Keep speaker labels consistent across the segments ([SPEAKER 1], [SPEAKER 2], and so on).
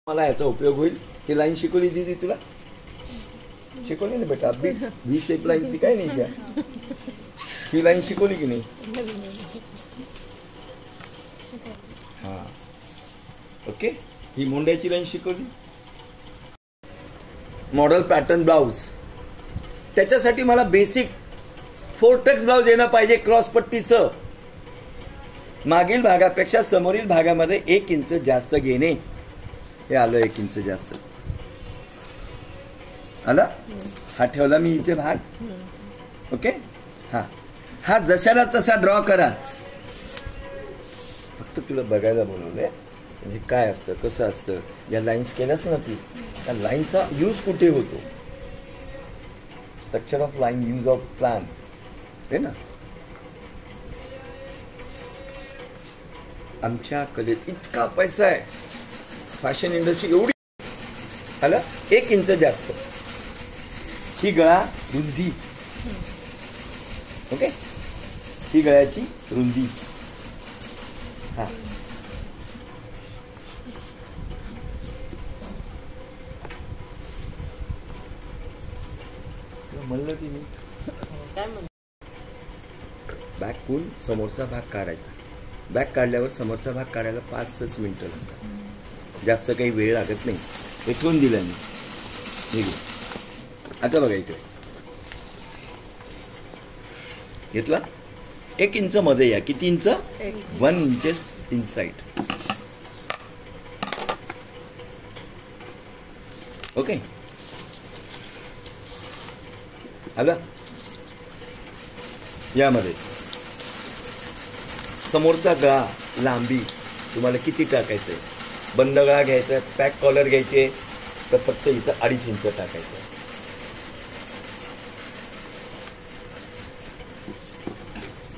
[SPEAKER 1] मला याचा उपयोग होईल. ही लाईन शिकवली दीदी तुला? शिकवली ना बेटा? 20 एक लाईन शिकाय नाही क्या? ही लाईन शिकवली की नाही? हां ओके. ही मुंड्याची लाईन शिकवली. मॉडेल पॅटर्न ब्लाउज, त्याच्यासाठी मला बेसिक 4 टक्स ब्लाउज येणं पाहिजे. क्रॉस पट्टीचं मागील भागापेक्षा समोरील भागामध्ये 1 इंच जास्त घेणे. हे आलं 1 इंच जास्त आला. हा ठेवला मी इथे भाग. ओके. हा जशाला तसा ड्रॉ करा. फक्त तुला बघायला बोलवलंय म्हणजे काय असतं कसं असतं. या लाईन्स केल्यास ना तू, त्या लाईनचा यूज कुठे होतो. Structure of line, use of plan, हे ना. आमच्या कलेत इतका पैसा आहे. फॅशन इंडस्ट्री एवढी आला 1 इंच जास्त. ही गळा रुंदी. ओके. ही गळ्याची रुंदी. हा म्हणलं की मी बॅक करून समोरचा भाग काढायचा. बॅक काढल्यावर समोरचा भाग काढायला 5 मिनिटं लागतात. जास्त काही वेळ लागत नाही. हे ठेवून दिलं मी. आता बघा इकडे घेतला. 1 इंच मध्ये या. किती इंच? 1 inches inside. ओके. आला. यामध्ये समोरचा गळा लांबी तुम्हाला किती टाकायचंय. बंद गळा घ्यायचा, पॅक कॉलर घ्यायचे तर फक्त इथं 2.5 इंच टाकायचं.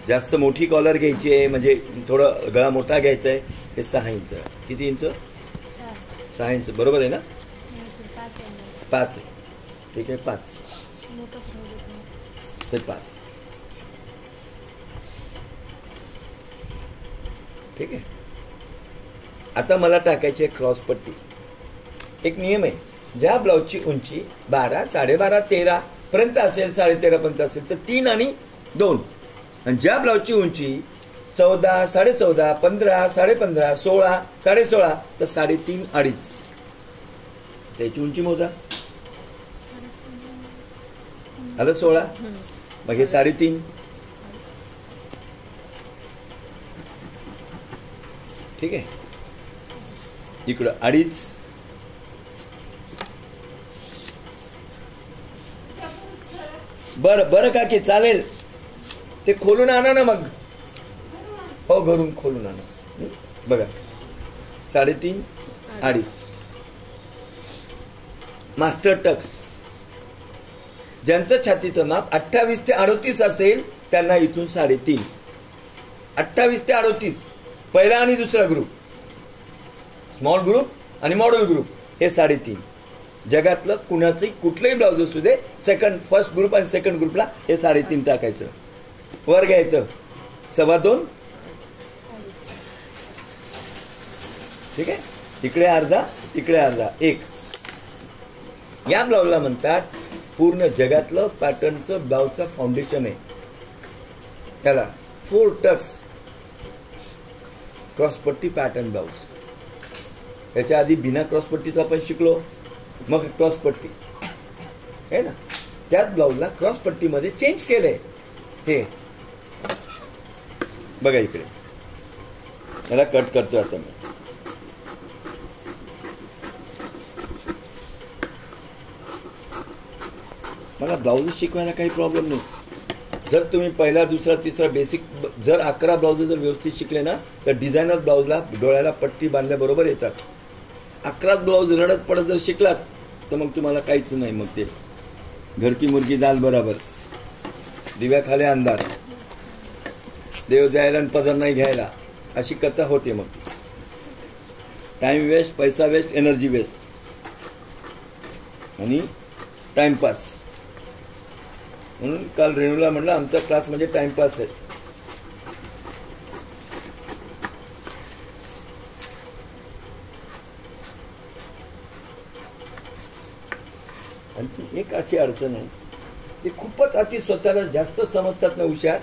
[SPEAKER 1] जास्त मोठी कॉलर घ्यायची आहे म्हणजे थोडं गळा मोठा घ्यायचा आहे. हे 6 इंच. किती इंच? 6 इंच. बरोबर आहे ना? 5 आहे. ठीक आहे. 5 ते 5. ठीक आहे. आता मला टाकायची आहे क्रॉस पट्टी. एक नियम आहे. ज्या ब्लाउजची उंची 12, 12.5, 13 पर्यंत असेल, 13.5 पर्यंत असेल तर 3 आणि 2. आणि ज्या ब्लाउजची उंची 14, 14.5, 15, 15.5, 16, 16.5 तर 3.5, 2.5 त्याची उंची मोजा. आलं 16. मग हे 3.5. ठीक आहे. इकडं 2.5. बरं का की चालेल. ते खोलून आणा ना मग. हो घरून खोलून आणा. बघा 3.5, 2.5. मास्टर टक्स. ज्यांचं छातीचं माप 28 ते 38 असेल त्यांना इथून 3.5. 28 ते 38 पहिला आणि दुसरा ग्रुप, स्मॉल ग्रुप आणि मॉडेल ग्रुप हे 3.5. जगातलं कुणाचंही कुठलंही ब्लाउज असू दे, फर्स्ट ग्रुप आणि सेकंड ग्रुपला हे 3.5 टाकायचं. वर घ्यायचं 2.25. ठीक आहे. इकडे अर्धा, इकडे अर्धा, 1. या ब्लाउजला म्हणतात पूर्ण जगातलं पॅटर्नचं ब्लाउजचं फाउंडेशन आहे. त्याला 4 टक्स क्रॉसपट्टी पॅटर्न ब्लाउज. त्याच्या आधी बिना क्रॉसपट्टीचा आपण शिकलो, मग क्रॉसपट्टी आहे ना. त्याच ब्लाउजला क्रॉसपट्टीमध्ये चेंज केलंय. हे बघा इकडे. याला कट करतो आता मी. मला ब्लाउज शिकवायला काही प्रॉब्लेम नाही. जर तुम्ही पहिला, दुसरा, तिसरा बेसिक जर 11 ब्लाउज जर व्यवस्थित शिकले ना तर डिझायनर ब्लाउजला डोळ्याला पट्टी बांधल्याबरोबर येतात. 11 ब्लाउज रडत पडत जर शिकलात तर मग तुम्हाला काहीच नाही. मग ते घर की मुर्गी दाल बराबर, दिव्याखाली अंधार, देव द्यायला आणि पदर नाही घ्यायला, अशी कथा होते. मग टाइम वेस्ट, पैसा वेस्ट, एनर्जी वेस्ट आणि टाइमपास. म्हणून काल रेणूला म्हणलं आमचा क्लास म्हणजे टाइमपास आहे. आणखी एक अशी अडचण आहे, ते खूपच अति स्वतःला जास्त समजतात ना हुशार,